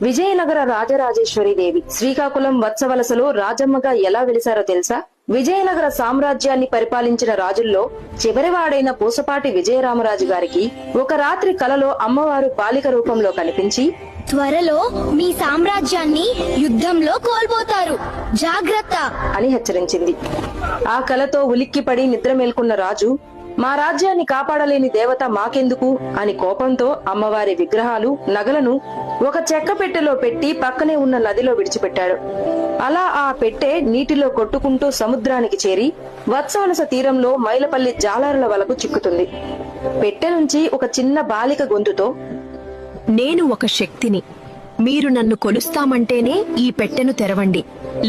విజయనగర రాజరాజేశ్వరి దేవి శ్రీకాకుళం వత్సవలసలో రాజమ్మగా ఎలా వెలిశారో తెలుసా? విజయనగర సామ్రాజ్యాన్ని పరిపాలించిన రాజుల్లో చివరివాడైన పూసపాటి విజయరామరాజు గారికి ఒక రాత్రి కలలో అమ్మవారు బాలిక రూపంలో కనిపించి, త్వరలో మీ సామ్రాజ్యాన్ని యుద్ధంలో కోల్పోతారు, జాగ్రత్త అని హెచ్చరించింది. ఆ కలతో ఉలిక్కిపడి నిద్ర మేల్కొన్న రాజు, మా రాజ్యాన్ని కాపాడలేని దేవత మాకెందుకు అని కోపంతో అమ్మవారి విగ్రహాలు, నగలను ఒక చెక్క పెట్టెలో పెట్టి పక్కనే ఉన్న నదిలో విడిచిపెట్టాడు. అలా ఆ పెట్టె నీటిలో కొట్టుకుంటూ సముద్రానికి చేరి వత్సవలస తీరంలో మైలపల్లి జాలరుల వలకు చిక్కుతుంది. పెట్టె నుంచి ఒక చిన్న బాలిక గొంతుతో, నేను ఒక శక్తిని, మీరు నన్ను కొలుస్తామంటేనే ఈ పెట్టెను తెరవండి,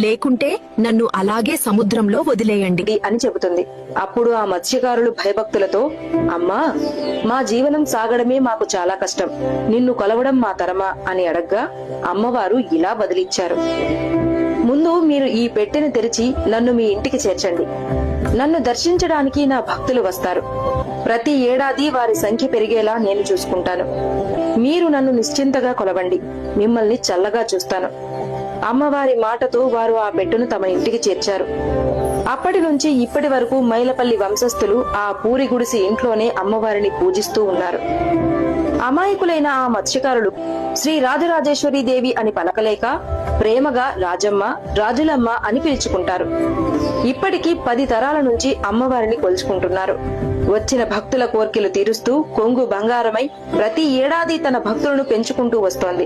లేకుంటే నన్ను అలాగే సముద్రంలో వదిలేయండి అని చెబుతుంది. అప్పుడు ఆ మత్స్యకారులు భయభక్తులతో, అమ్మా, మా జీవనం సాగడమే మాకు చాలా కష్టం, నిన్ను కొలవడం మా తరమా అని అడగ్గా అమ్మవారు ఇలా బదిలిచ్చారు. ముందు మీరు ఈ పెట్టెను తెరిచి నన్ను మీ ఇంటికి చేర్చండి. నన్ను దర్శించడానికి నా భక్తులు వస్తారు. ప్రతి ఏడాది వారి సంఖ్య పెరిగేలా నేను చూసుకుంటాను. మీరు నన్ను నిశ్చింతగా కొలవండి, మిమ్మల్ని చల్లగా చూస్తాను. అమ్మవారి మాటతో వారు ఆ పెట్టెను తమ ఇంటికి చేర్చారు. అప్పటి నుంచి ఇప్పటి వరకు మైలపల్లి వంశస్థులు ఆ పూరి గుడిసి ఇంట్లోనే అమ్మవారిని పూజిస్తూ ఉన్నారు. అమాయకులైన ఆ మత్స్యకారులు శ్రీ రాజరాజేశ్వరి దేవి అని పలకలేక ప్రేమగా రాజమ్మ, రాజులమ్మ అని పిలుచుకుంటారు. ఇప్పటికీ 10 తరాల నుంచి అమ్మవారిని కొలుచుకుంటున్నారు. వచ్చిన భక్తుల కోర్కెలు తీరుస్తూ కొంగు బంగారమై ప్రతి ఏడాది తన భక్తులను పెంచుకుంటూ వస్తోంది.